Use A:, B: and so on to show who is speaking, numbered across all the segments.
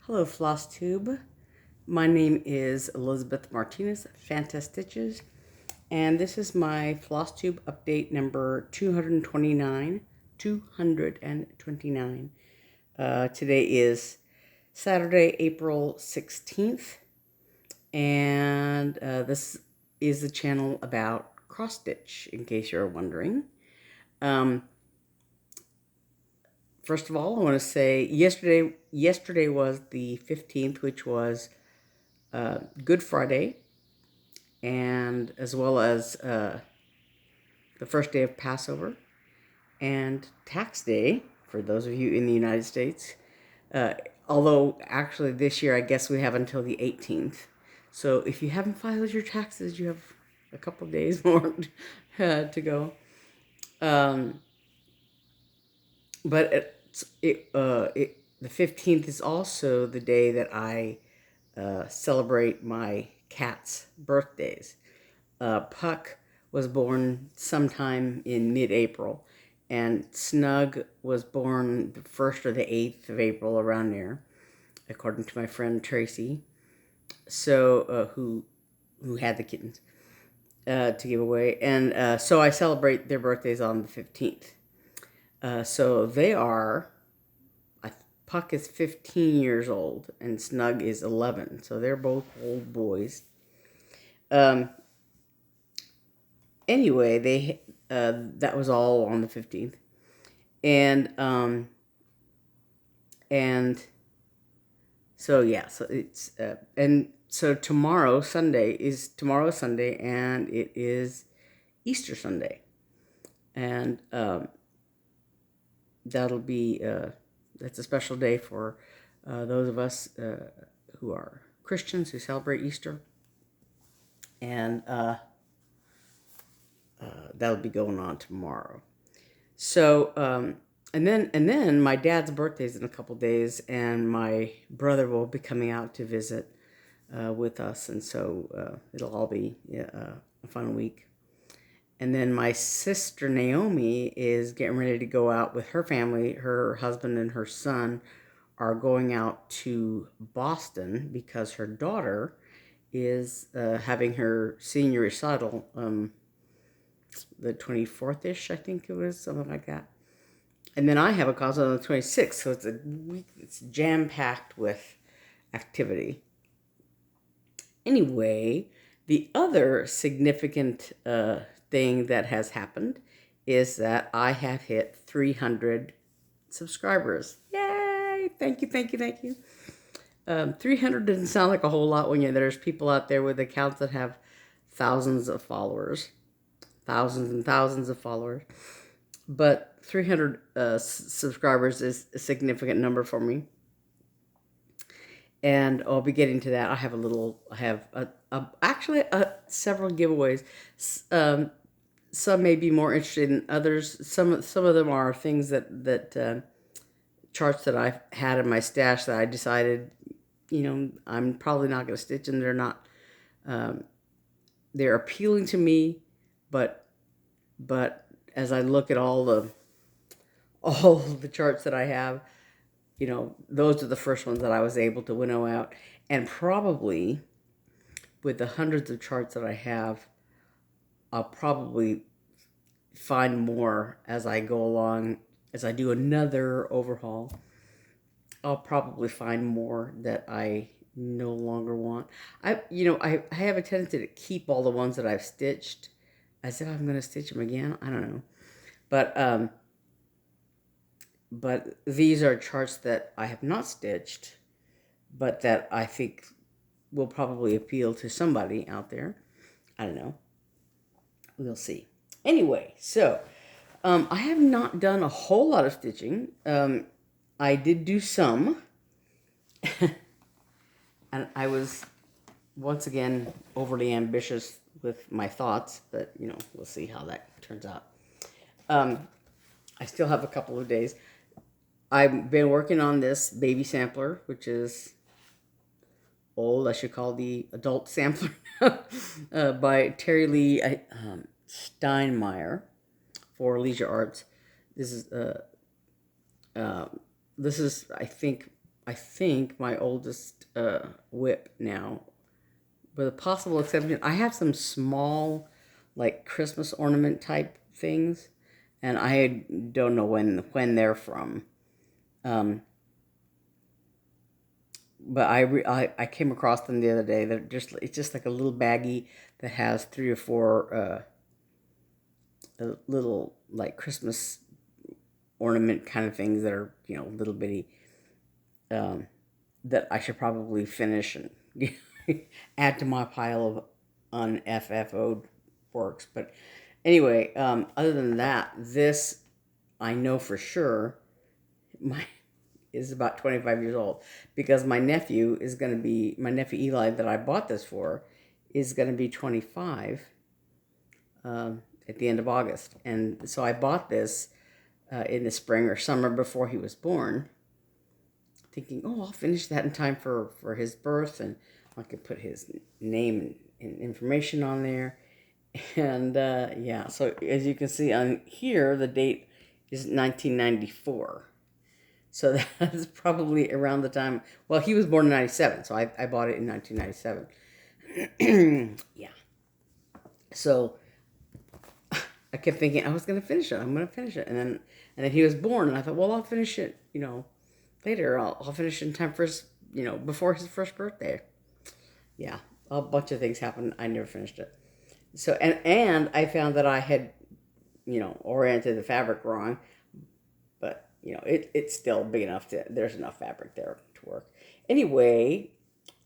A: Hello, Flosstube. My name is Elizabeth Martinez, phantastitches, and this is my Flosstube update number 229. 229. Today is Saturday, April 16th, and this is the channel about cross-stitch, in case you're wondering. First of all, I want to say yesterday was the 15th, which was Good Friday, and as well as the first day of Passover and Tax Day for those of you in the United States. Although actually this year I guess we have until the 18th. So if you haven't filed your taxes, you have a couple of days more to go. But the 15th is also the day that I celebrate my cat's birthdays. Puck was born sometime in mid-April, and Snug was born the 1st or the 8th of April, around there, according to my friend Tracy, so who had the kittens to give away. And so I celebrate their birthdays on the 15th. So they are, Puck is 15 years old and Snug is 11. So they're both old boys. Anyway, that was all on the 15th. And so yeah, so it's, and so tomorrow is Sunday, and it is Easter Sunday. And, that'll be, that's a special day for those of us who are Christians who celebrate Easter. And that'll be going on tomorrow. So, and then my dad's birthday is in a couple days, and my brother will be coming out to visit with us, and so it'll all be a fun week. And then my sister Naomi is getting ready to go out with her family. Her husband and her son are going out to Boston because her daughter is having her senior recital, the 24th-ish, I think it was, something like that. And then I have a concert on the 26th, so it's a week that's jam-packed with activity. Anyway, the other significant thing that has happened is that I have hit 300 subscribers. Yay! Thank you, thank you, thank you. 300 doesn't sound like a whole lot when there's people out there with accounts that have thousands of followers. Thousands and thousands of followers. But 300 subscribers is a significant number for me. And I'll be getting to that. I have several giveaways. Some may be more interested in others. Some of them are things that charts that I've had in my stash that I decided, I'm probably not going to stitch, and they're not. They're appealing to me, but as I look at all the charts that I have, those are the first ones that I was able to winnow out. And probably with the hundreds of charts that I have, I'll probably find more as I go along. As I do another overhaul, I'll probably find more that I no longer want. I have a tendency to keep all the ones that I've stitched as if I'm going to stitch them again. I don't know. But these are charts that I have not stitched, but that I think will probably appeal to somebody out there. I don't know. We'll see. Anyway, so I have not done a whole lot of stitching. I did do some. And I was, once again, overly ambitious with my thoughts, but, we'll see how that turns out. I still have a couple of days. I've been working on this baby sampler, which is old. I should call the adult sampler, by Terrie Steinmeyer for Leisure Arts. This is, I think, I think, my oldest WIP now. With a possible exception, I have some small, like Christmas ornament type things, and I don't know when they're from. But I came across them the other day. It's just like a little baggie that has 3 or 4 little like Christmas ornament kind of things that are little bitty, that I should probably finish and add to my pile of un-FFO'd works. But anyway, other than that, this I know for sure is about 25 years old, because my nephew Eli, that I bought this for, is going to be 25 at the end of August. And so I bought this in the spring or summer before he was born, thinking, oh, I'll finish that in time for his birth, and I could put his name and information on there. And yeah, so as you can see on here, the date is 1994. So that's probably around the time, well, he was born in 97, so I bought it in 1997. Yeah. So I kept thinking I was going to finish it. I'm going to finish it. And then he was born, and I thought, well, I'll finish it, later. I'll finish it in time for his, before his first birthday. Yeah. A bunch of things happened. I never finished it. So, and I found that I had, oriented the fabric wrong, but, it's still big enough there's enough fabric there to work. Anyway,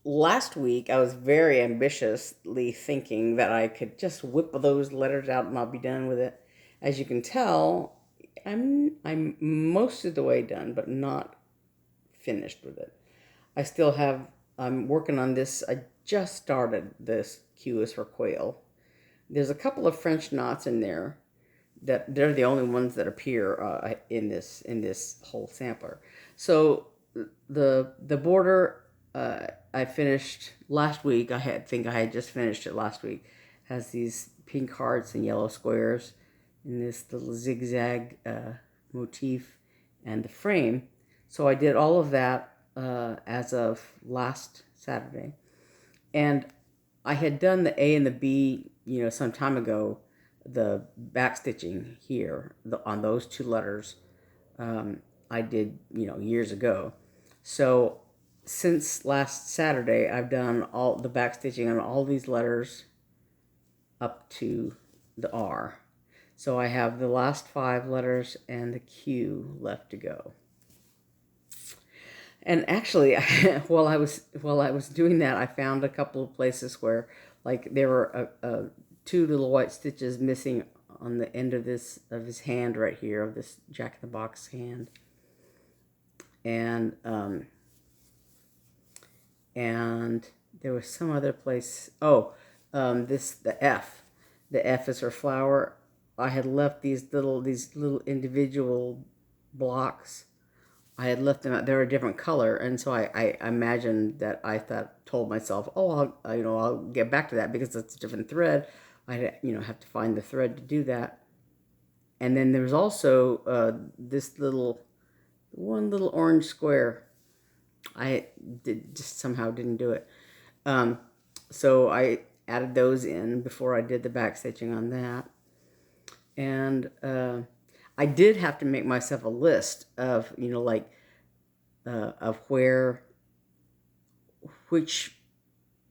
A: last week I was very ambitiously thinking that I could just whip those letters out and I'll be done with it. As you can tell, I'm most of the way done, but not finished with it. I'm working on this. I just started this Cuis for Quail. There's a couple of French knots in there that they're the only ones that appear in this whole sampler. So the border I finished last week. I think I had just finished it last week. Has these pink hearts and yellow squares in this little zigzag motif and the frame. So I did all of that as of last Saturday, and I had done the A and the B, some time ago. The back stitching here on those 2 letters, I did, years ago. So since last Saturday, I've done all the back stitching on all these letters up to the R. So I have the last 5 letters and the Q left to go. And actually, while I was doing that, I found a couple of places where, like, there were 2 little white stitches missing on the end of his hand right here, of this Jack-in-the-Box hand. And there was some other place. Oh, the F. The F is her flower. I had left these little individual blocks. I had left them out. They're a different color, and so I imagined that told myself, oh, I'll get back to that because it's a different thread. I have to find the thread to do that. And then there's also this one little orange square. I somehow didn't do it. So I added those in before I did the back stitching on that. And I did have to make myself a list of, of which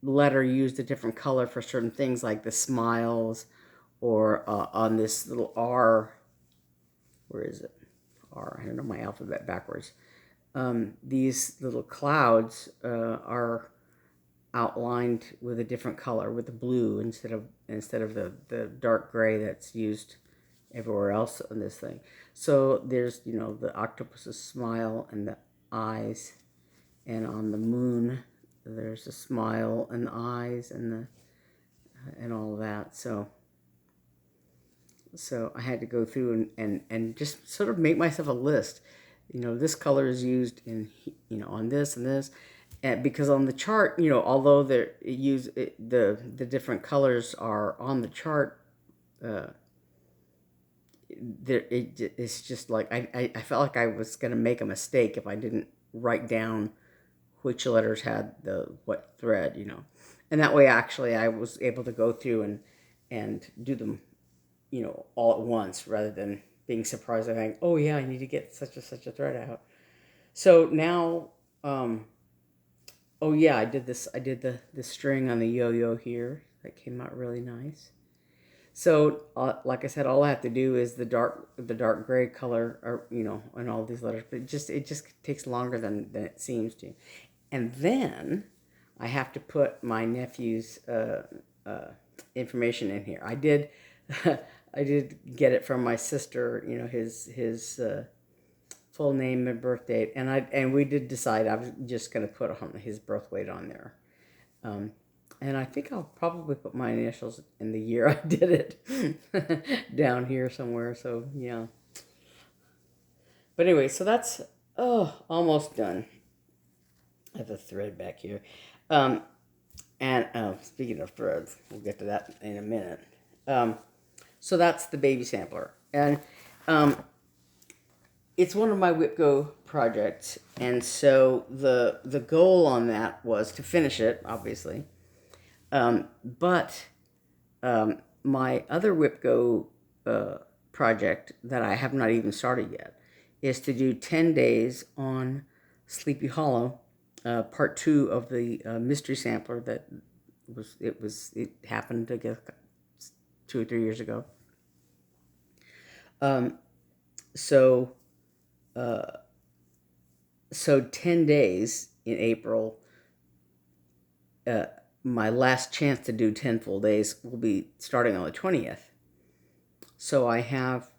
A: letter used a different color for certain things, like the smiles, or on this little R. Where is it? R. I don't know my alphabet backwards. These little clouds are outlined with a different color, with the blue instead of the dark gray that's used everywhere else on this thing. So there's the octopus's smile and the eyes, and on the moon there's a smile and the eyes and all of that. So I had to go through and just sort of make myself a list. This color is used in on this and this, and because on the chart, although the different colors are on the chart, it's just like I felt like I was gonna make a mistake if I didn't write down which letters had what thread, and that way actually I was able to go through and do them, all at once rather than being surprised and going, oh yeah, I need to get such a thread out. So now, oh yeah, I did the string on the yo-yo here. That came out really nice. So, like I said, all I have to do is the dark gray color, or and all these letters. But it just takes longer than it seems to. And then I have to put my nephew's information in here. I did I did get it from my sister. His full name and birth date, and we did decide I was just going to put his birth weight on there. And I think I'll probably put my initials in the year I did it down here somewhere. So yeah. But anyway, so that's almost done. I have a thread back here. And speaking of threads, we'll get to that in a minute. So that's the baby sampler, and it's one of my WIPGO projects, and so the goal on that was to finish it, obviously. But my other WIPGO project that I have not even started yet is to do 10 days on Sleepy Hollow, part 2 of the mystery sampler that it happened, I guess, 2 or 3 years ago. So 10 days in April, my last chance to do 10 full days will be starting on the 20th. So I have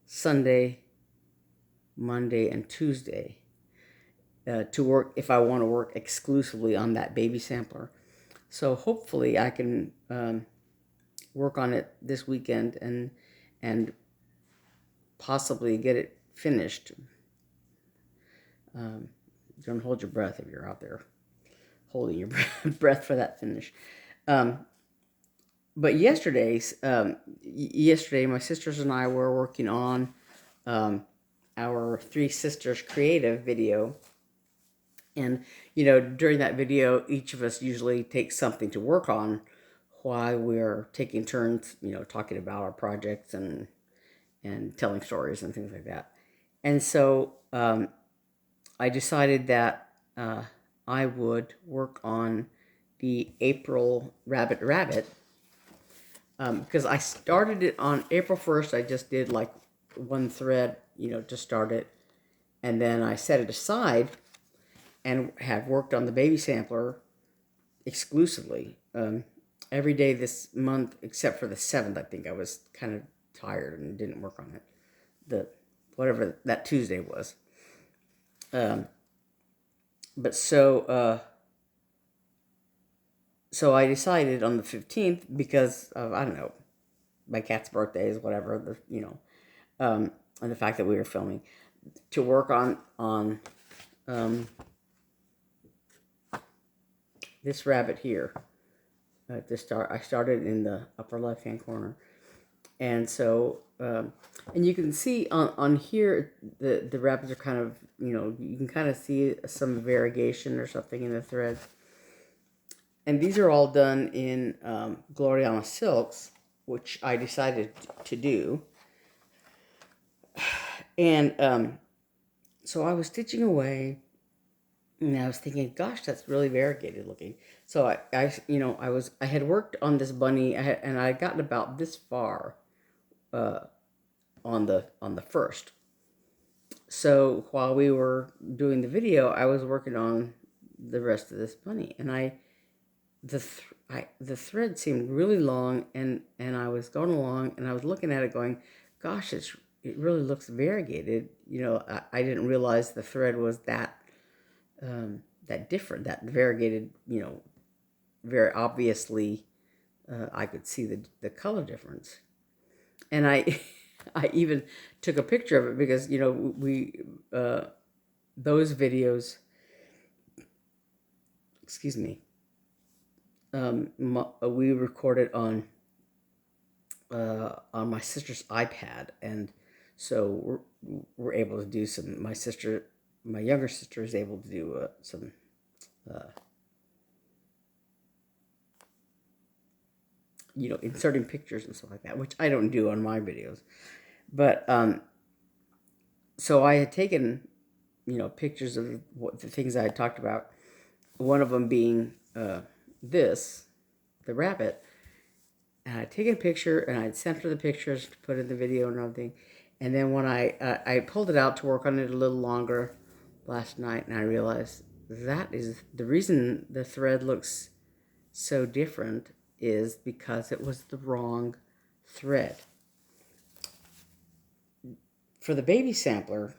A: Sunday, Monday, and Tuesday to work if I want to work exclusively on that baby sampler. So hopefully I can work on it this weekend and possibly get it finished. Don't hold your breath if you're out there holding your breath for that finish. But yesterday, my sisters and I were working on our Three Sisters creative video. And, during that video, each of us usually takes something to work on while we're taking turns, talking about our projects and telling stories and things like that. And so I decided that I would work on the April Rabbit, because I started it on April 1st. I just did like one thread, to start it. And then I set it aside and have worked on the baby sampler exclusively every day this month, except for the 7th. I think I was kind of tired and didn't work on it. Whatever that Tuesday was. But so I decided on the 15th, because of, I don't know, my cat's birthdays, whatever, and the fact that we were filming, to work on this rabbit here. I started in the upper left-hand corner. And so, and you can see on here, the rabbits are kind of, you can kind of see some variegation or something in the threads. And these are all done in Gloriana silks, which I decided to do. And so I was stitching away, and I was thinking, gosh, that's really variegated looking. So I had worked on this bunny, and I had gotten about this far on the first. So while we were doing the video, I was working on the rest of this bunny, and the thread seemed really long, and I was going along, and I was looking at it going, gosh, it really looks variegated. I didn't realize the thread was that different, that variegated. Very obviously, I could see the color difference, and I even took a picture of it because we those videos. Excuse me. We recorded on my sister's iPad, and so we're able to do some. My sister my younger sister is able to do some inserting pictures and stuff like that, which I don't do on my videos. But so I had taken pictures of the things I had talked about. One of them being the rabbit. And I'd taken a picture and I'd sent her the pictures to put in the video and everything. And then when I pulled it out to work on it a little longer last night, and I realized that is the reason the thread looks so different is because it was the wrong thread. For the baby sampler,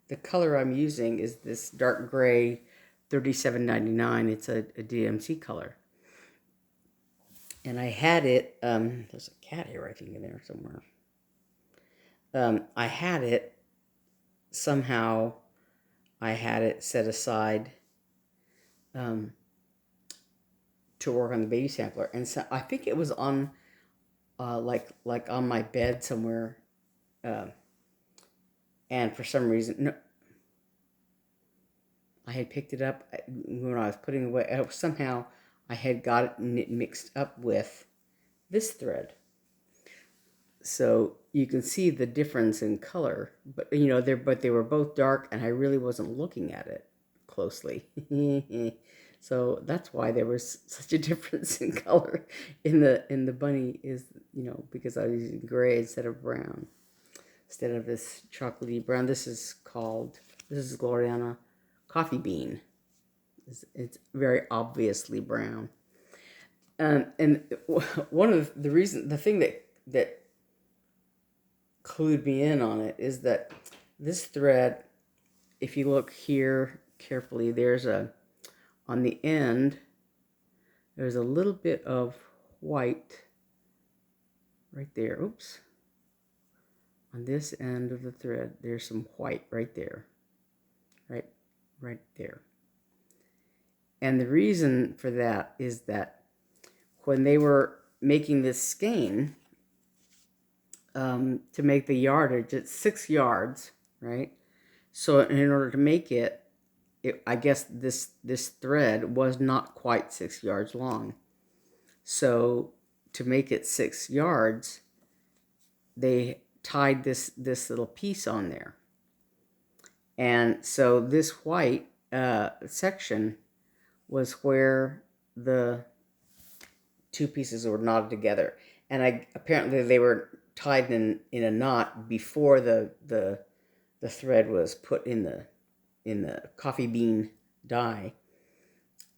A: the color I'm using is this dark gray $37.99. It's a DMC color. And I had it, there's a cat hair, I think, in there somewhere. I had it, somehow, I had it set aside to work on the baby sampler. And so I think it was on, like on my bed somewhere. And for some reason, no, I had picked it up when I was putting it away. Somehow I had got it mixed up with this thread. So you can see the difference in color, but they were both dark, and I really wasn't looking at it closely. So that's why there was such a difference in color in the bunny, is because I was using gray instead of brown, instead of this chocolatey brown. This is Gloriana Coffee Bean. It's very obviously brown. And one of the thing that clued me in on it is that this thread, if you look here carefully, on the end, there's a little bit of white right there. Oops. On this end of the thread, there's some white right there. Right there. And the reason for that is that when they were making this skein, to make the yardage, it's 6 yards, right? So in order to make it, I guess this thread was not quite 6 yards long. So to make it 6 yards, they tied this little piece on there. And so this white section was where the two pieces were knotted together. And apparently they were tied in a knot before the thread was put in the coffee bean dye.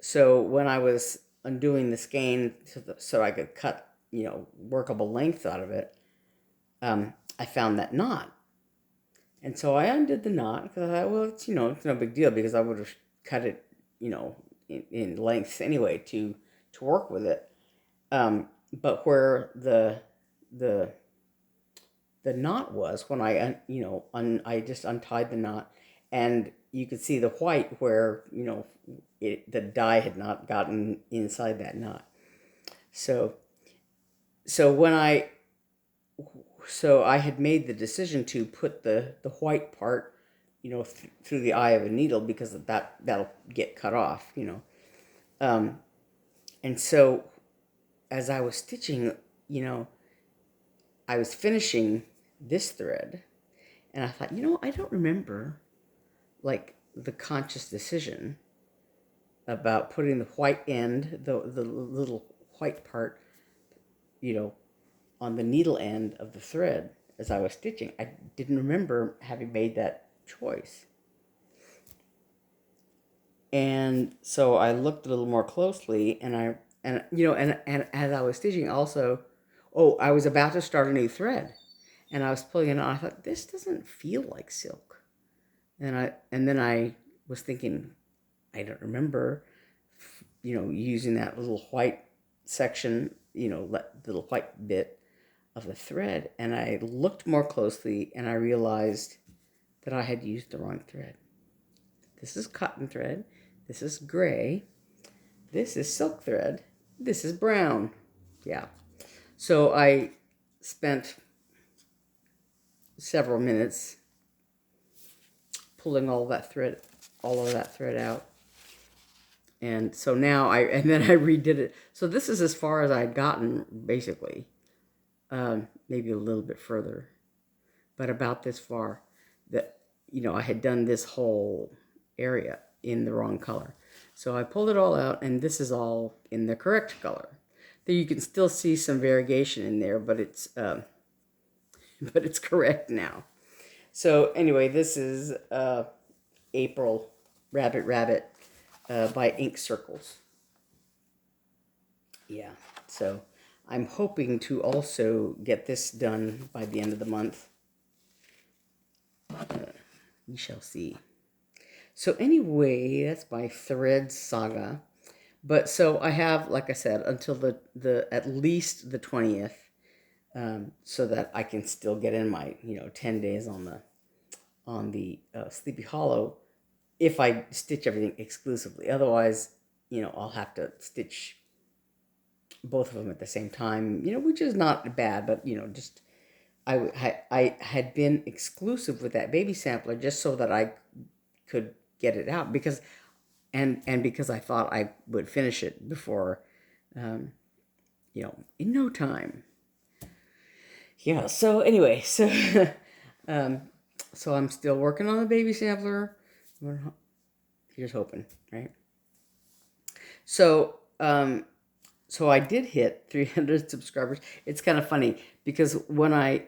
A: So when I was undoing the skein so I could cut workable length out of it, I found that knot. And so I undid the knot because I thought, well, it's no big deal, because I would have cut it in lengths anyway to work with it. But where the knot was, when I just untied the knot, and you could see the white where the dye had not gotten inside that knot. So I had made the decision to put the white part through the eye of a needle, because that'll get cut off. And so as I was stitching, I was finishing this thread, and I thought, I don't remember the conscious decision about putting the white end, the little white part, on the needle end of the thread as I was stitching. I didn't remember having made that choice. And so I looked a little more closely, and as I was stitching also, I was about to start a new thread, and I was pulling it on. I thought, this doesn't feel like silk. And then I was thinking, I don't remember, using that little white section, little white bit of the thread. And I looked more closely, and I realized that I had used the wrong thread. This is cotton thread. This is gray. This is silk thread. This is brown. Yeah. So I spent several minutes pulling all of that thread out. And so now and then I redid it. So this is as far as I'd gotten, basically. Maybe a little bit further, but about this far. That, I had done this whole area in the wrong color. So I pulled it all out, and this is all in the correct color. Though you can still see some variegation in there, but it's correct now. So anyway, this is April Rabbit by Ink Circles. Yeah, so I'm hoping to also get this done by the end of the month. We shall see. So anyway, that's my thread saga. But so I have, like I said, until the at least the 20th, so that I can still get in my 10 days on the Sleepy Hollow, if I stitch everything exclusively. Otherwise, I'll have to stitch both of them at the same time, which is not bad, but just I had been exclusive with that baby sampler just so that I could get it out, because because I thought I would finish it before, in no time. Yeah. So anyway, so so I'm still working on the baby sampler. Here's hoping, right? So so I did hit 300 subscribers. It's kind of funny because when I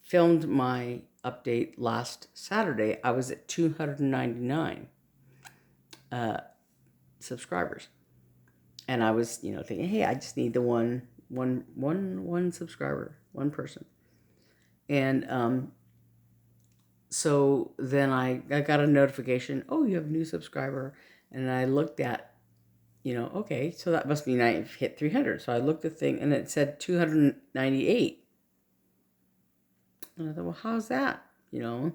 A: filmed my update last Saturday, I was at 299 subscribers, and I was thinking, hey, I just need the one subscriber, one person. And so then I got a notification, oh, you have a new subscriber, and I looked at, okay, so that must mean I've hit 300. So I looked at the thing, and it said 298. And I thought, well, how's that? And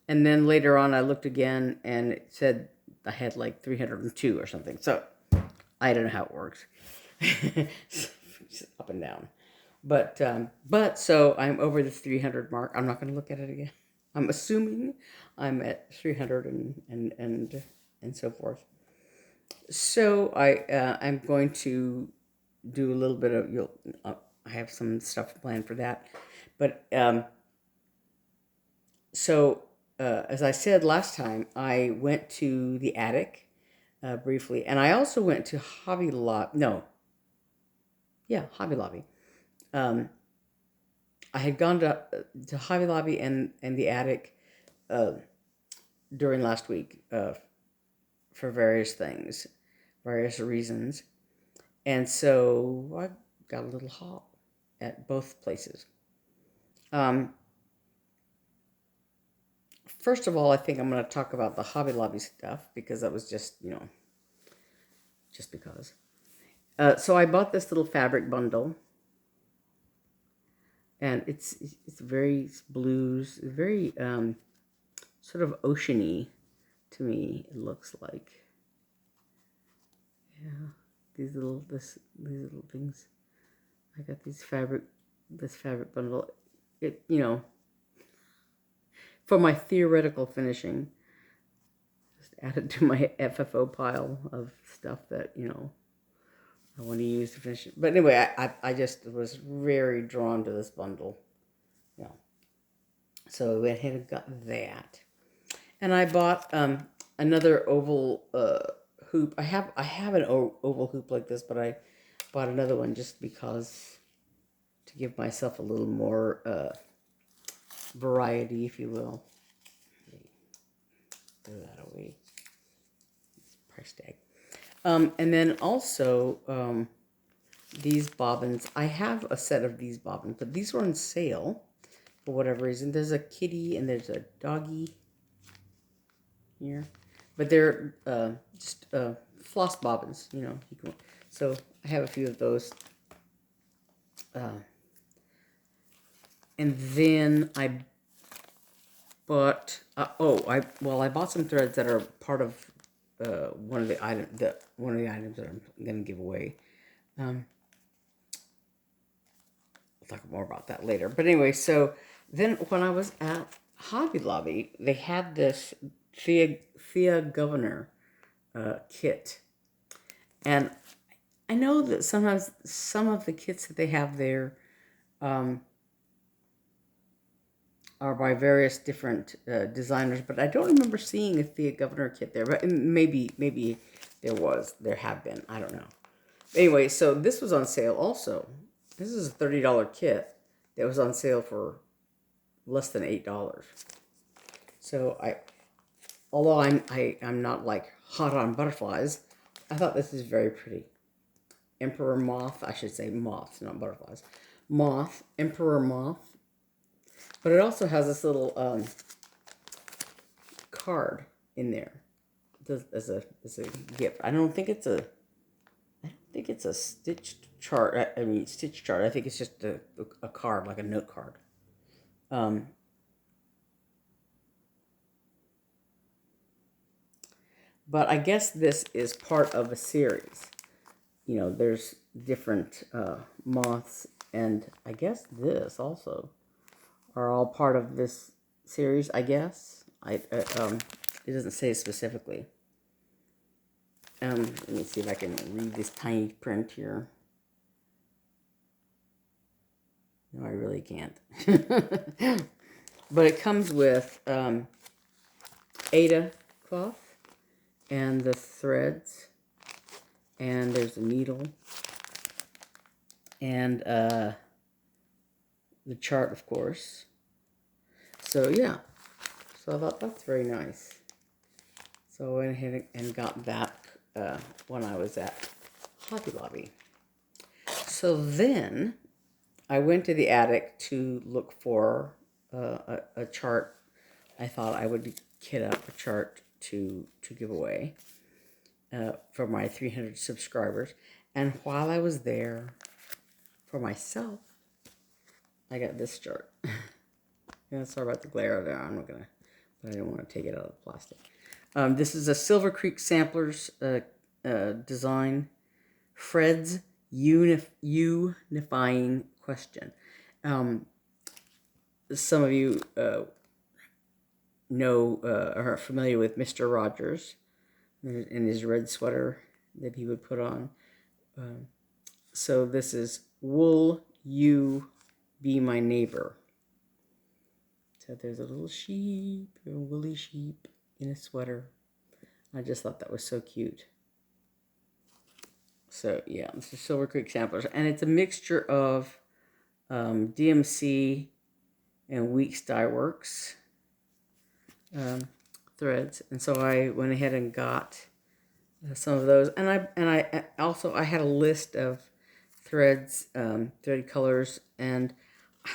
A: then later on, I looked again, and it said I had like 302 or something. So I don't know how it works. Just up and down. But so I'm over the 300 mark. I'm not going to look at it again. I'm assuming I'm at 300 and so forth. So I'm going to do a little bit of, I have some stuff planned for that. But so as I said last time, I went to the attic briefly, and I also went to Hobby Lobby. I had gone to Hobby Lobby and the attic during last week for various things, various reasons. And so I got a little haul at both places. First of all, I think I'm going to talk about the Hobby Lobby stuff, because that was just, just because. So I bought this little fabric bundle, and it's very blues, very sort of oceany to me. It looks like, yeah, these little things. I got this fabric bundle. It for my theoretical finishing, just added to my FFO pile of stuff that I want to use to finish it. But anyway, I just was very drawn to this bundle. Yeah. So I went ahead and got that. And I bought another oval hoop. I have an oval hoop like this, but I bought another one just because, to give myself a little more variety, if you will. Throw that away. Price tag. And then also these bobbins. I have a set of these bobbins, but these were on sale for whatever reason. There's a kitty and there's a doggy here, but they're just floss bobbins. So I have a few of those. And then I bought. I bought some threads that are part of one of the items that I'm going to give away. We'll talk more about that later. But anyway, so then when I was at Hobby Lobby, they had this Thea Gouverneur kit. And I know that sometimes some of the kits that they have there are by various different designers, but I don't remember seeing a Thea Gouverneur kit there. But maybe there have been. I don't know. Anyway, so this was on sale also. This is a $30 kit that was on sale for less than $8. So although I'm not like hot on butterflies, I thought this is very pretty. Emperor Moth, I should say moths, not butterflies. Moth, Emperor Moth. But it also has this little card in there as a gift. I don't think it's a stitched chart. I mean stitched chart. I think it's just a card, like a note card. But I guess this is part of a series. You know, there's different moths, and I guess this also are all part of this series, I guess. It doesn't say specifically. Let me see if I can read this tiny print here. No, I really can't. But it comes with Ada cloth and the threads, and there's a needle, and the chart, of course. So yeah, so I thought that's very nice. So I went ahead and got that when I was at Hobby Lobby. So then I went to the attic to look for a chart. I thought I would kit up a chart to give away for my 300 subscribers. And while I was there for myself, I got this chart. Yeah, sorry about the glare there. I'm not gonna, but I don't want to take it out of the plastic. This is a Silver Creek Samplers design. Fred's Ewe-nifying question. Some of you know or are familiar with Mr. Rogers and his red sweater that he would put on. So this is Wool You Be My Neighbor. So there's a little sheep, a woolly sheep in a sweater. I just thought that was so cute. So yeah, this is Silver Creek Samplers, and it's a mixture of DMC and Weeks Dye Works threads, and so I went ahead and got some of those, and I also had a list of threads, thread colors, and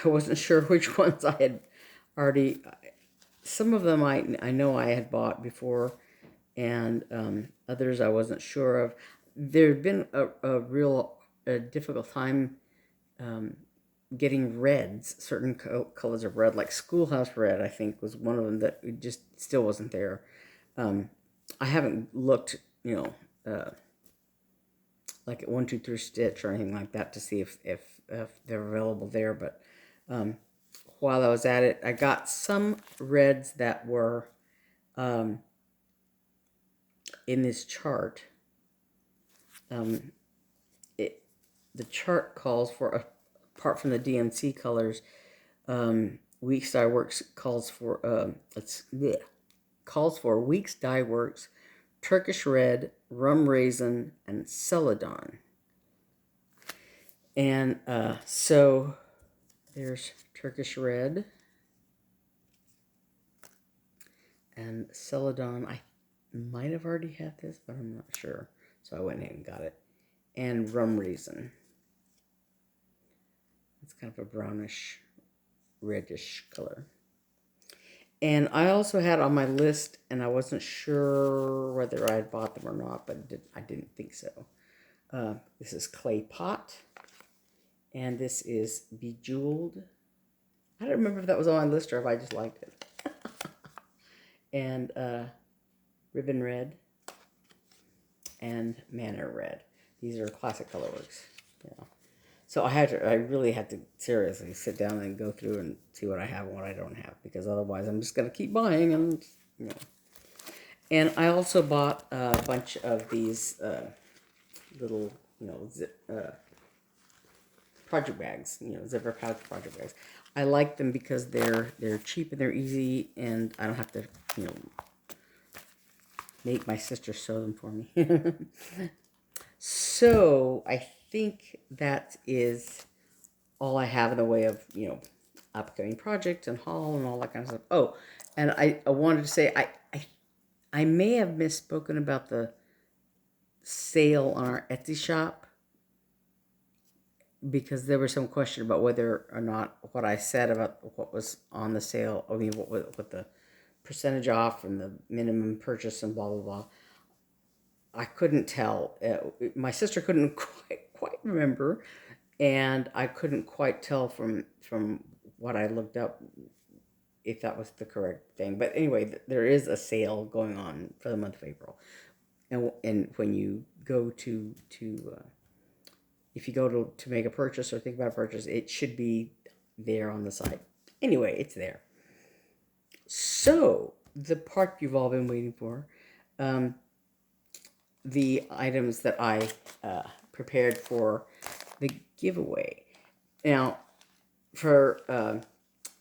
A: I wasn't sure which ones I had already. Some of them I know I had bought before, and others I wasn't sure of. There had been a real difficult time getting reds, certain colors of red, like Schoolhouse Red, I think, was one of them that just still wasn't there. I haven't looked, like at 1-2-3 Stitch or anything like that to see if they're available there, but while I was at it, I got some reds that were in this chart. The chart calls for, apart from the DMC colors, Weeks Dye Works calls for Weeks Dye Works, Turkish Red, Rum Raisin, and Celadon. And so there's Turkish Red and Celadon. I might have already had this, but I'm not sure. So I went ahead and got it. And Rum Raisin. It's kind of a brownish, reddish color. And I also had on my list, and I wasn't sure whether I had bought them or not, but I didn't think so. This is Clay Pot, and this is Bejeweled. I don't remember if that was on my list or if I just liked it. And Ribbon Red and Manor Red. These are classic colorworks. Yeah. So I really had to seriously sit down and go through and see what I have and what I don't have, because otherwise I'm just going to keep buying and, you know. And I also bought a bunch of these little, you know, project bags, you know, zipper pouch project bags. I like them because they're cheap and they're easy, and I don't have to, you know, make my sister sew them for me. So I think that is all I have in the way of, you know, upcoming projects and haul and all that kind of stuff. Oh, and I wanted to say I may have misspoken about the sale on our Etsy shop, because there was some question about whether or not what I said about what was on the sale, I mean, what the percentage off and the minimum purchase and blah, blah, blah. I couldn't tell. My sister couldn't quite remember, and I couldn't quite tell from what I looked up if that was the correct thing. But anyway, there is a sale going on for the month of April, and when you go to if you go to make a purchase or think about a purchase, it should be there on the site. Anyway, it's there. So the part you've all been waiting for. The items that I prepared for the giveaway. Now, for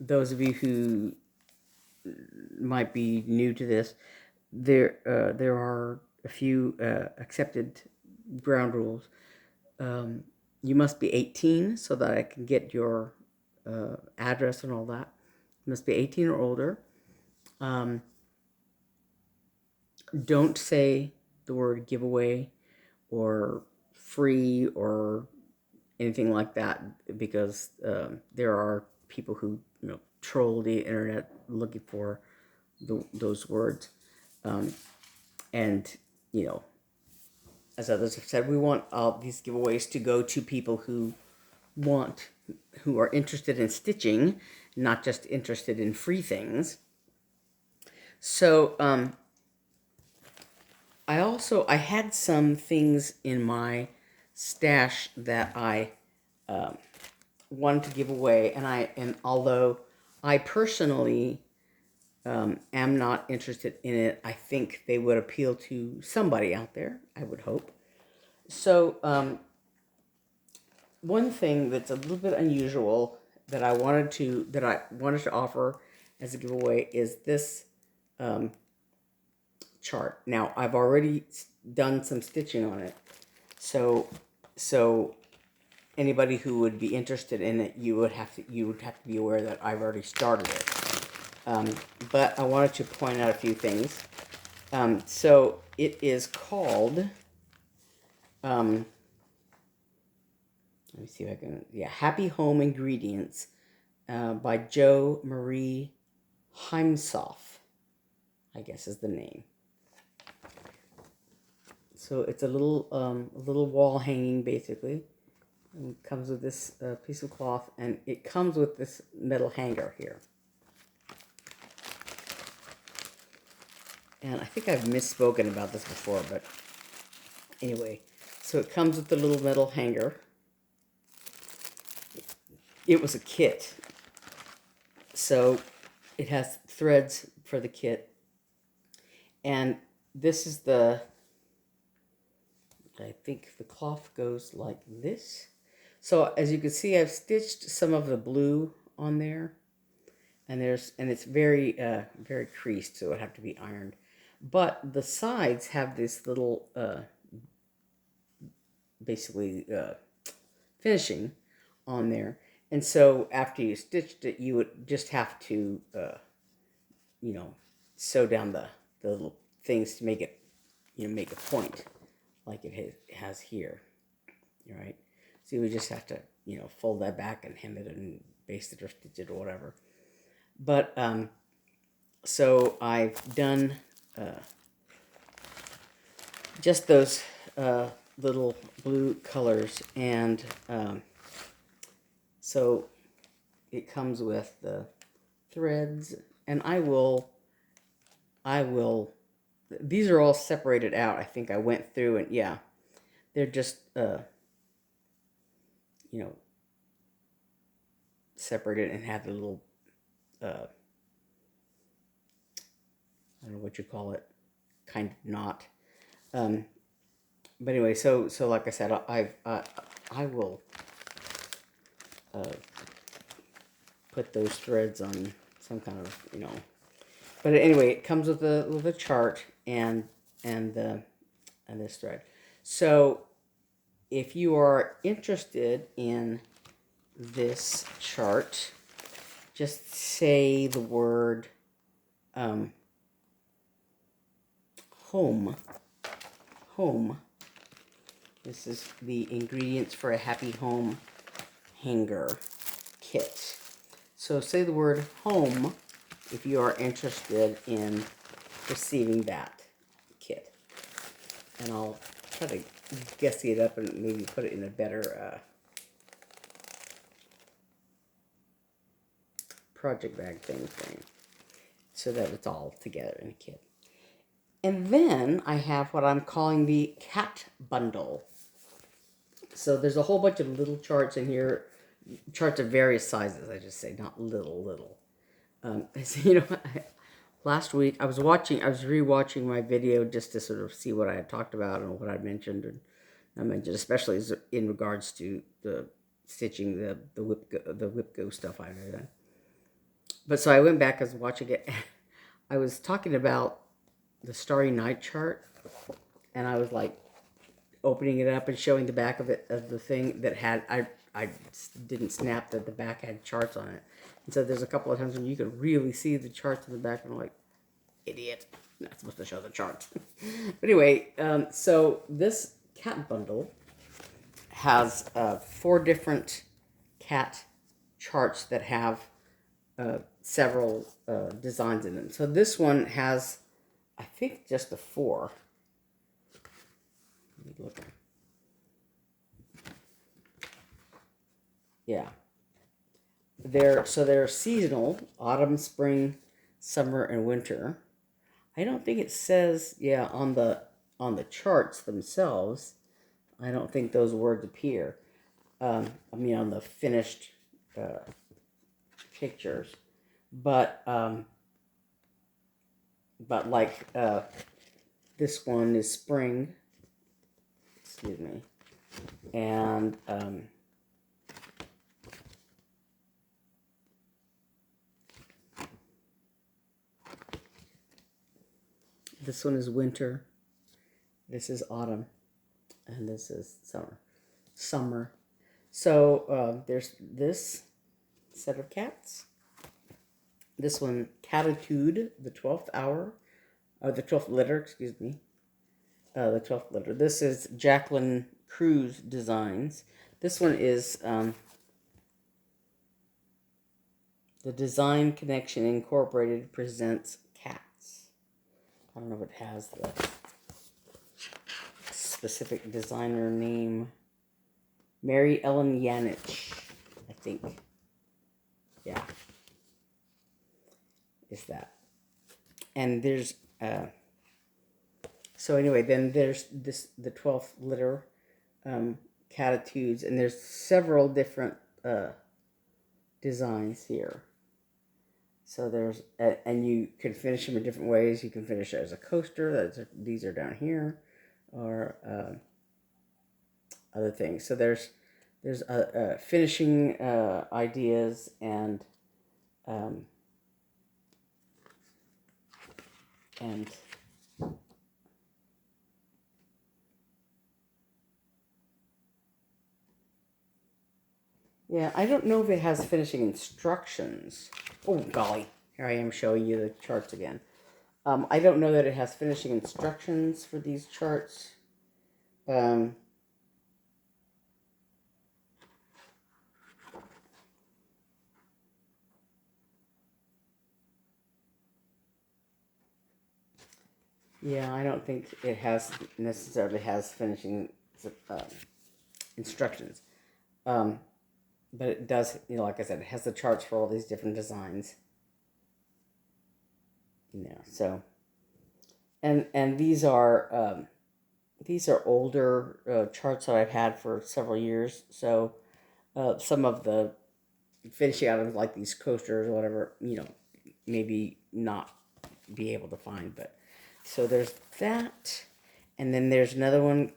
A: those of you who might be new to this, there are a few accepted ground rules. You must be 18 so that I can get your address and all that. You must be 18 or older. Don't say the word giveaway or free or anything like that, because there are people who, you know, troll the internet looking for those words. And, you know, as others have said, we want all these giveaways to go to people who are interested in stitching, not just interested in free things. So, I had some things in my stash that I wanted to give away, and although I personally am not interested in it, I think they would appeal to somebody out there, I would hope. So one thing that's a little bit unusual that I wanted to offer as a giveaway is this chart. Now, I've already done some stitching on it, so anybody who would be interested in it, you would have to be aware that I've already started it. But I wanted to point out a few things. So it is called, let me see if I can, Happy Home Ingredients by Jo Marie Heimsoth, I guess is the name. So it's a little wall hanging, basically. And it comes with this piece of cloth, and it comes with this metal hanger here. And I think I've misspoken about this before, but anyway. So it comes with the little metal hanger. It was a kit. So it has threads for the kit. And this is I think the cloth goes like this. So as you can see, I've stitched some of the blue on there, and it's very very creased, so it would have to be ironed. But the sides have this little basically finishing on there, and so after you stitched it, you would just have to you know, sew down the little things to make it, you know, make a point like it has here. All right. So you would just have to, you know, fold that back and hem it and baste it or stitch it or whatever. But so I've done just those little blue colors, and so it comes with the threads, and I will these are all separated out. I think I went through, and yeah, they're just you know, separated and had the little, I don't know what you call it, kind of knot. But anyway, so like I said, I will put those threads on some kind of, you know. But anyway, it comes with a chart and this thread. So if you are interested in this chart, just say the word home. Home. This is the ingredients for a happy home hanger kit. So say the word home if you are interested in receiving that kit. And I'll try to gussy it up and maybe put it in a better project bag thing so that it's all together in a kit. And then I have what I'm calling the cat bundle. So there's a whole bunch of little charts in here, charts of various sizes, I just say, not little. So, you know, last week I was rewatching my video just to sort of see what I had talked about and what I mentioned. And I mentioned especially in regards to the stitching, the WIPGO stuff I've done. But so I went back, I was watching it. I was talking about the Starry Night chart, and I was like opening it up and showing the back of it, of the thing that had, I didn't snap that the back had charts on it. And so there's a couple of times when you can really see the charts in the back, and I'm like, idiot, I'm not supposed to show the charts. But anyway, so this cat bundle has 4 different cat charts that have several designs in them. So this one has, I think, just the 4. Let me look. Yeah. They're seasonal: autumn, spring, summer, and winter. I don't think it says, yeah, on the charts themselves. I don't think those words appear. I mean, on the finished pictures, but like this one is spring. Excuse me, and this one is winter. This is autumn, and this is summer. So there's this set of cats. This one, Cattitude, the 12th hour, or the 12th litter, excuse me. The 12th litter. This is Jacqueline Cruz Designs. This one is the Design Connection Incorporated presents cats. I don't know if it has the specific designer name. Mary Ellen Yanich, I think. Yeah. Is that. And there's, so anyway, then there's the 12th litter, Cattitudes, and there's several different designs here. So there's, and you can finish them in different ways. You can finish it as a coaster. These are down here, or other things. So there's finishing ideas and yeah, I don't know if it has finishing instructions. Oh, golly. Here I am showing you the charts again. I don't know that it has finishing instructions for these charts. Yeah, I don't think it necessarily has finishing instructions. But it does, you know, like I said, it has the charts for all these different designs. You know, so, and these are older charts that I've had for several years. So some of the finishing out of like these coasters or whatever, maybe not be able to find. But so there's that, and then there's another one,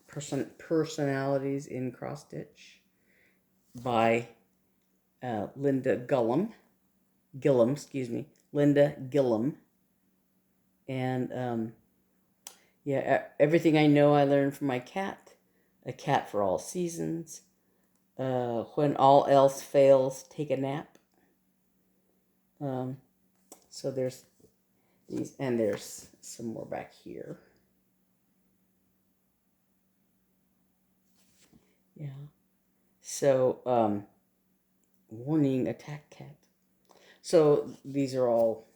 A: Purr-sonalities in cross stitch by Linda Gillum, Linda Gillum, and everything I know I learned from my cat, a cat for all seasons. When all else fails, take a nap. So there's these, and there's some more back here. Yeah. So, warning, attack cat. So these are all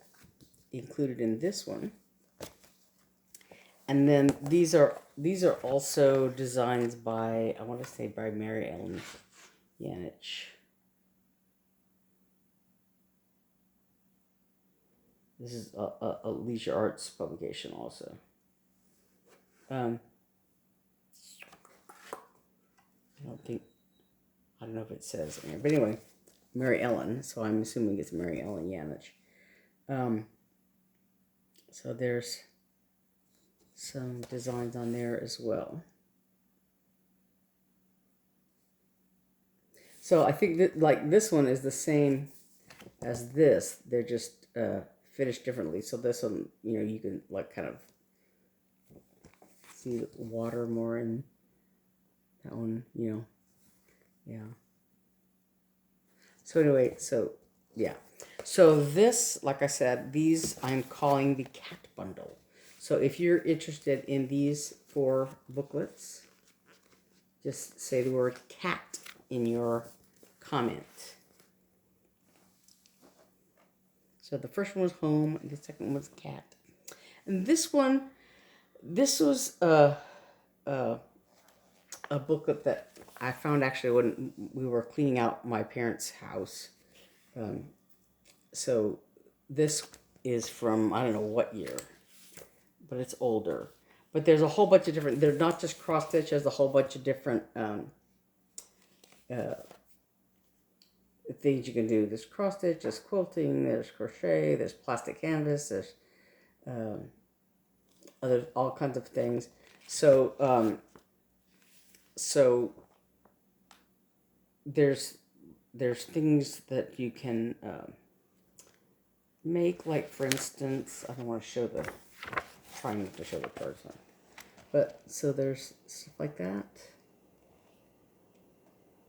A: included in this one. And then these are also designs by, I want to say by Mary Ellen Yanich. This is a Leisure Arts publication also. I don't know if it says in here, but anyway, Mary Ellen, so I'm assuming it's Mary Ellen Yanich. So there's some designs on there as well. So I think that like this one is the same as this. They're just finished differently. So this one, you can like kind of see the water more in that one, yeah. So anyway, so this, like I said, these I'm calling the cat bundle. So if you're interested in these 4 booklets, just say the word cat in your comment. So the first one was home, and the second one was cat. And this was a booklet that I found actually when we were cleaning out my parents' house. So this is from, I don't know what year, but it's older. But there's a whole bunch of different, they're not just cross stitch, there's a whole bunch of different things you can do. There's cross stitch, there's quilting, there's crochet, there's plastic canvas, there's all kinds of things. So there's things that you can make, like for instance, I don't want to show trying to show the cards on, but so there's stuff like that.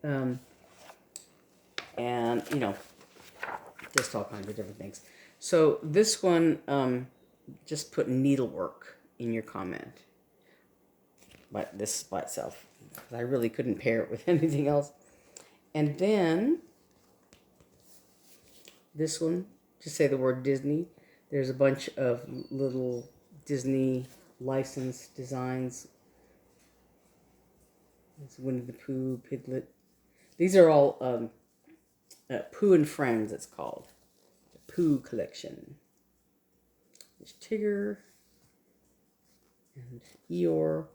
A: And just all kinds of different things. So this one, just put needlework in your comment. But this is by itself. I really couldn't pair it with anything else. And then this one, just say the word Disney. There's a bunch of little Disney licensed designs. It's Winnie the Pooh, Piglet. These are all Pooh and Friends, it's called. The Pooh collection. There's Tigger and Eeyore.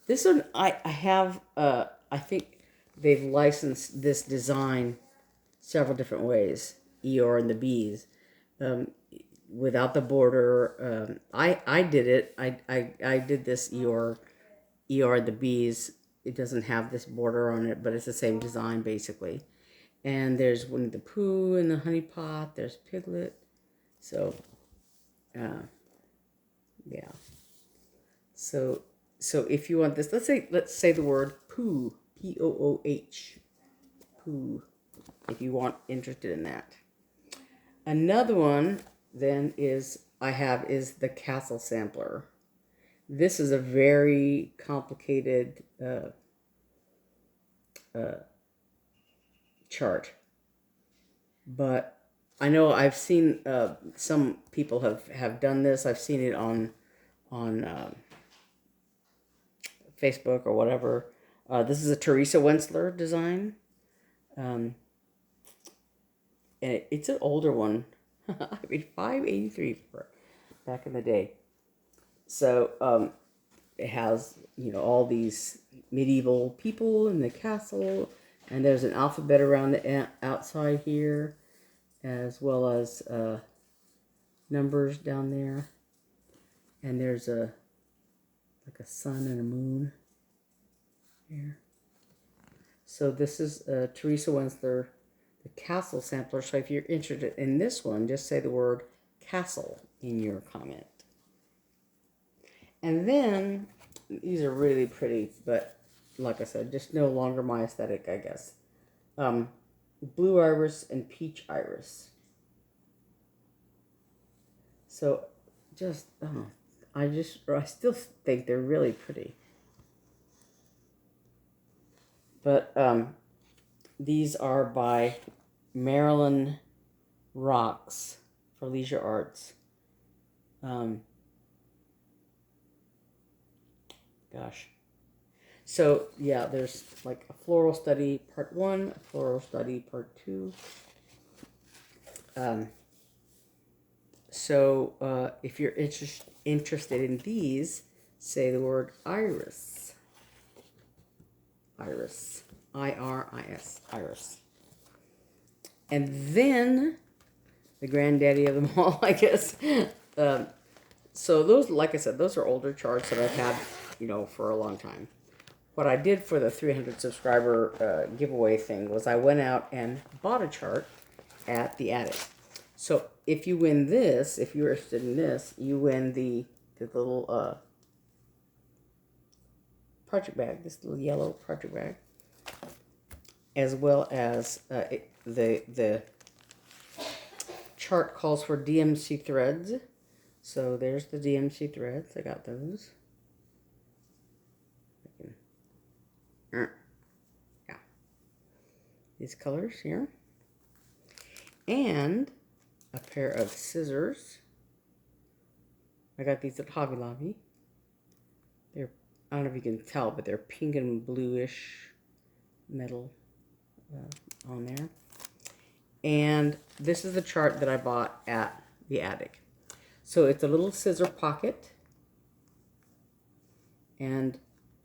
A: This one, I have, I think they've licensed this design several different ways. Eeyore and the Bees. Without the border. I did it. I did this Eeyore and the Bees. It doesn't have this border on it, but it's the same design basically. And there's Winnie the Pooh and the Honey Pot. There's Piglet. So, yeah. So if you want this, let's say the word Pooh, P-O-O-H, Pooh, if you want interested in that. Another one then is the Castle Sampler. This is a very complicated chart, but I know I've seen some people have done this. I've seen it on Facebook or whatever. This is a Teresa Wensler design, and it's an older one. I mean, 583 for back in the day. So it has all these medieval people in the castle, And there's an alphabet around the outside here, as well as numbers down there. And there's like a sun and a moon here. So this is Teresa Wensler, the castle sampler. So if you're interested in this one, just say the word castle in your comment. And then, these are really pretty, but like I said, just no longer my aesthetic, I guess. Blue iris and peach iris. So just, I still think they're really pretty. But these are by Marilyn Rocks for Leisure Arts. Gosh. So, yeah, there's like a floral study part 1, a floral study part 2. If you're interested in these, say the word iris. Iris. I-R-I-S. Iris. And then, the granddaddy of them all, I guess. So those, like I said, those are older charts that I've had, for a long time. What I did for the 300 subscriber giveaway thing was I went out and bought a chart at the attic. So if you win this, if you're interested in this, you win the little project bag, this little yellow project bag, as well as the chart calls for DMC threads. So there's the DMC threads. I got those. Yeah. These colors here. And a pair of scissors. I got these at Hobby Lobby. They're, I don't know if you can tell, but they're pink and bluish metal on there. And this is the chart that I bought at the attic. So it's a little scissor pocket. And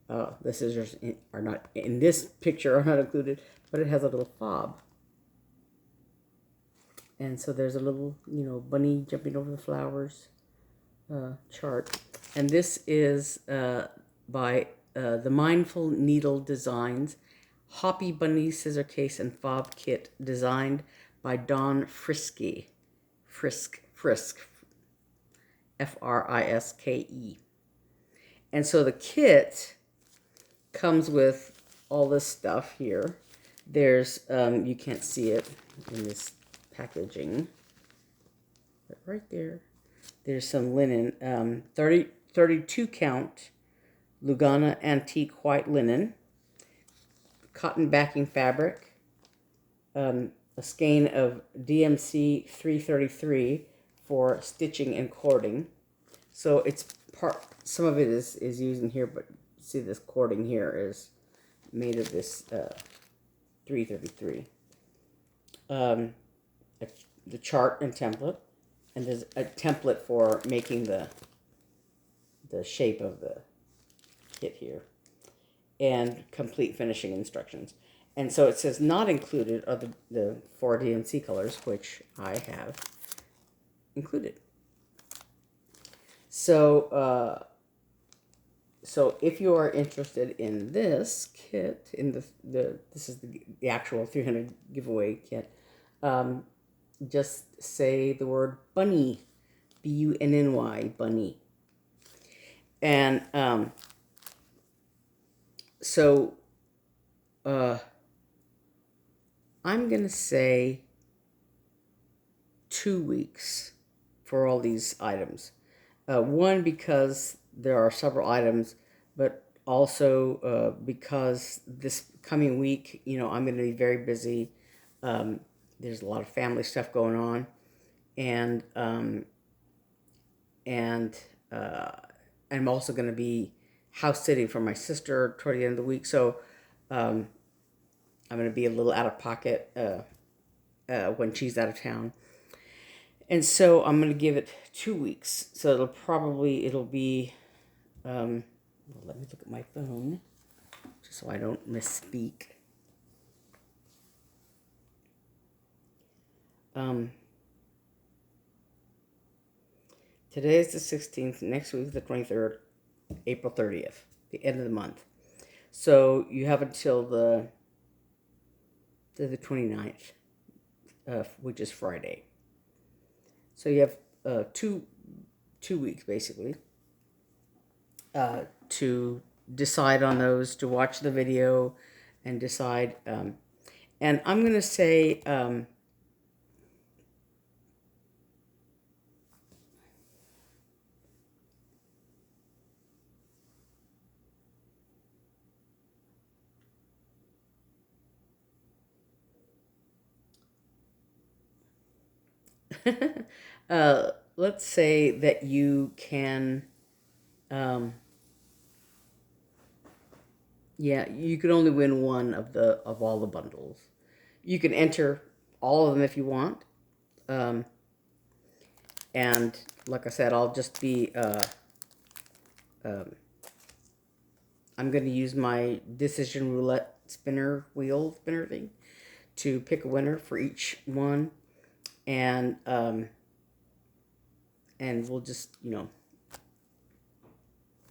A: the scissors are not, in this picture, are not included, but it has a little fob. And so there's a little, bunny jumping over the flowers chart. And this is by the Mindful Needle Designs, Hoppy Bunny Scissor Case and Fob Kit, designed by Dawn Friske. Friske. F-R-I-S-K-E. And so the kit comes with all this stuff here. There's, you can't see it in this packaging, but right there, there's some linen, 32 count Lugana Antique White linen, cotton backing fabric, a skein of DMC 333 for stitching and cording. So it's some of it is used in here, but see this cording here is made of this 333. The chart and template, and there's a template for making the shape of the kit here, and complete finishing instructions. And so it says not included are the 4 DMC colors, which I have included. So so if you are interested in this kit, in this is the actual 300 giveaway kit, just say the word bunny, B-U-N-N-Y, bunny. And so I'm going to say 2 weeks for all these items. One, because there are several items, but also because this coming week, I'm going to be very busy. There's a lot of family stuff going on, and I'm also going to be house sitting for my sister toward the end of the week, so I'm going to be a little out of pocket when she's out of town. And so I'm going to give it 2 weeks. So it'll be, well, let me look at my phone, just so I don't misspeak. Today is the 16th. Next week is the 23rd. April 30th, the end of the month. So you have until the 29th, which is Friday. So you have 2 weeks basically to decide on those, to watch the video and decide. And I'm going to say let's say that you can, you can only win one of all the bundles. You can enter all of them if you want, and like I said, I'll just be I'm going to use my decision roulette wheel spinner thing to pick a winner for each one, and we'll just,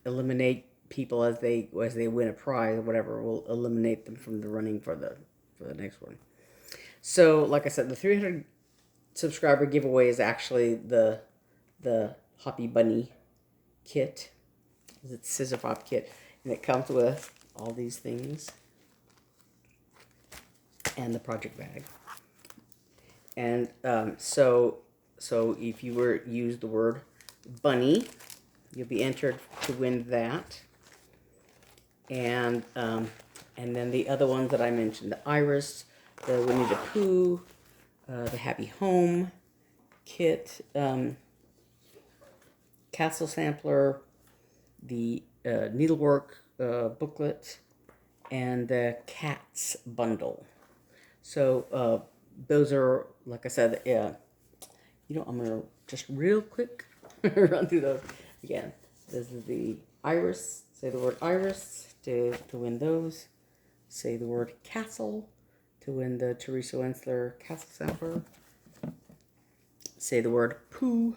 A: eliminate people as they win a prize or whatever. We'll eliminate them from the running for the next one. So, like I said, the 300 subscriber giveaway is actually the Hoppy Bunny kit. It's Scissor Pop kit, and it comes with all these things and the project bag. And so if you use the word bunny, you'll be entered to win that. And then the other ones that I mentioned: the Iris, the Winnie the Pooh, the Happy Home kit, Castle Sampler, the needlework booklet, and the Cats bundle. So those are, like I said, I'm gonna just real quick run through those again. This is the Iris. Say the word Iris to win those. Say the word Castle to win the Teresa Wensler Castle Sampler. Say the word Pooh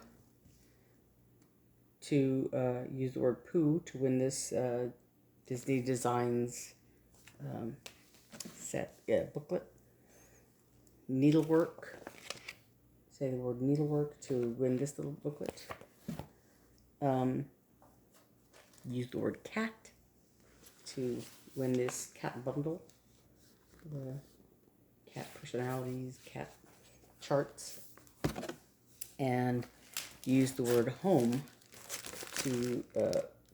A: to use the word Pooh to win this Disney Designs set booklet. Needlework. Say the word needlework to win this little booklet. Use the word cat to win this cat bundle. The cat personalities, cat charts. And use the word home to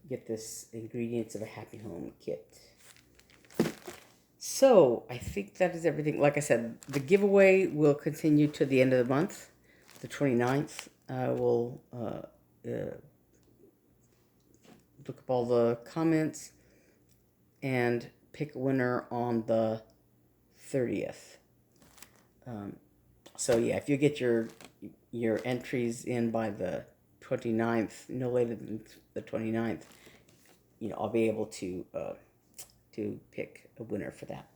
A: get this ingredients of a happy home kit. So I think that is everything. Like I said, the giveaway will continue to the end of the month, the 29th. I will look up all the comments and pick a winner on the 30th. So yeah, if you get your entries in by the 29th, no later than the 29th, I'll be able to pick a winner for that.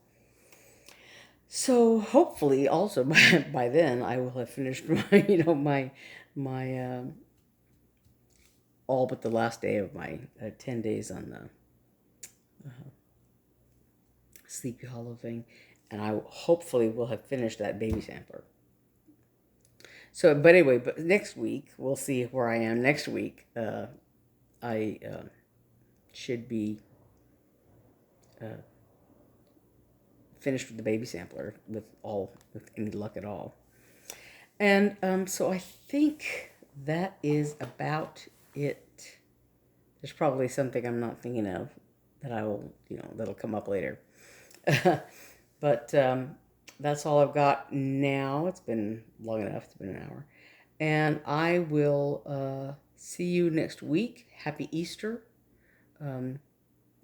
A: So hopefully also by then I will have finished my my all but the last day of my 10 days on the Sleepy Hollow thing, and I hopefully will have finished that baby sampler. So, but anyway, next week we'll see where I am next week. I should be finished with the baby sampler with any luck at all. And so I think that is about it. There's probably something I'm not thinking of that I will, that'll come up later. But that's all I've got now. It's been long enough. It's been an hour. And I will see you next week. Happy Easter.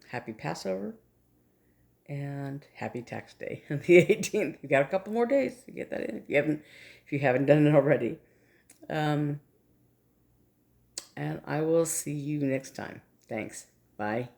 A: Happy Passover. And happy tax day on the 18th. You got a couple more days to get that in if you haven't done it already. And I will see you next time. Thanks. Bye.